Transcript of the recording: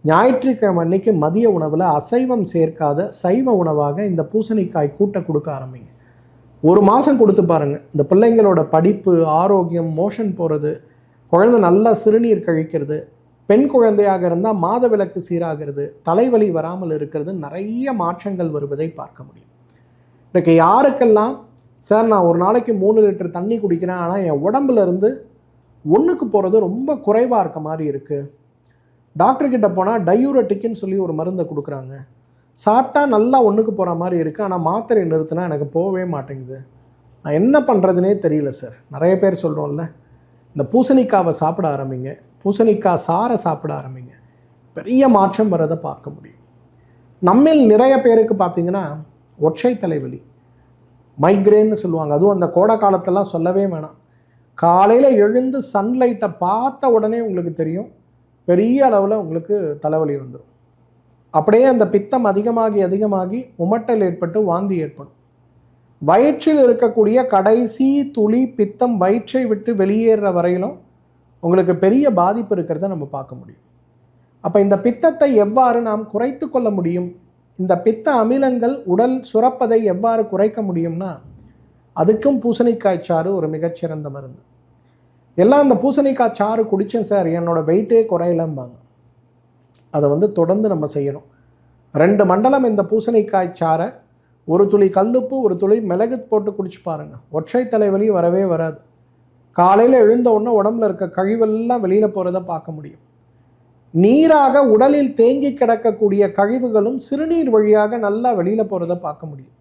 ஞாயிற்றுக்கிழமை அன்னைக்கு மதிய உணவில் அசைவம் சேர்க்காத சைவ உணவாக இந்த பூசணிக்காய் கூட்டை கொடுக்க ஆரம்பிங்க. ஒரு மாதம் கொடுத்து பாருங்கள். இந்த பிள்ளைங்களோட படிப்பு, ஆரோக்கியம், மோஷன் போகிறது, குழந்தை நல்லா சிறுநீர் கழிக்கிறது, பெண் குழந்தையாக இருந்தால் மாதவிலக்கு சீராகிறது, தலைவலி வராமல் இருக்கிறது, நிறைய மாற்றங்கள் வருவதை பார்க்க முடியும். இன்றைக்கு யாருக்கெல்லாம் சார் நான் ஒரு நாளைக்கு 3 லிட்டர் தண்ணி குடிக்கிறேன், ஆனால் என் உடம்புல இருந்து ஒன்றுக்கு போகிறது ரொம்ப குறைவாக இருக்க மாதிரி இருக்குது, டாக்டர்கிட்ட போனால் டயூரட்டிக்குன்னு சொல்லி ஒரு மருந்தை கொடுக்குறாங்க, சாப்பிட்டா நல்லா ஒன்றுக்கு போகிற மாதிரி இருக்குது, ஆனால் மாத்திரை நிறுத்தினா எனக்கு போகவே மாட்டேங்குது, நான் என்ன பண்ணுறதுனே தெரியல சார். நிறைய பேர் சொல்கிறோம்ல, இந்த பூசணிக்காவை சாப்பிட ஆரம்பிங்க, பூசணிக்காய் சாரை சாப்பிட ஆரம்பிங்க, பெரிய மாற்றம் வரதை பார்க்க முடியும். நம்மில் நிறைய பேருக்கு பார்த்திங்கன்னா ஒற்றை தலைவலி, மைக்ரேன்னு சொல்லுவாங்க. அதுவும் அந்த கோடை காலத்தெல்லாம் சொல்லவே வேணாம். காலையில் எழுந்து சன்லைட்டை பார்த்த உடனே உங்களுக்கு தெரியும், பெரிய அளவில் உங்களுக்கு தலைவலி வந்துடும். அப்படியே அந்த பித்தம் அதிகமாகி உமட்டல் ஏற்பட்டு வாந்தி ஏற்படும். வயிற்றில் இருக்கக்கூடிய கடைசி துளி பித்தம் வயிற்றை விட்டு வெளியேற வரையிலும் உங்களுக்கு பெரிய பாதிப்பு இருக்கிறத நம்ம பார்க்க முடியும். அப்போ இந்த பித்தத்தை எவ்வாறு நாம் குறைத்து கொள்ள முடியும், இந்த பித்த அமிலங்கள் உடல் சுரப்பதை எவ்வாறு குறைக்க முடியும்னா, அதுக்கும் பூசணிக்காய் சாறு ஒரு மிகச்சிறந்த மருந்து. எல்லாம் அந்த பூசணிக்காய் சாறு குடித்தேன் சார், என்னோடய வெயிட்டே குறையலம்பாங்க. அதை தொடர்ந்து நம்ம செய்யணும். 2 மண்டலம் இந்த பூசணிக்காய் சாறை 1 துளி கல்லுப்பு 1 துளி மிளகு போட்டு குடிச்சு பாருங்கள். ஒற்றை தலைவலி வரவே வராது. காலையில் எழுந்த உடனே உடம்புல இருக்க கழிவெல்லாம் வெளியில் போகிறத பார்க்க முடியும். நீராக உடலில் தேங்கி கிடக்கக்கூடிய கழிவுகளும் சிறுநீர் வழியாக நல்லா வெளியில் போகிறத பார்க்க முடியும்.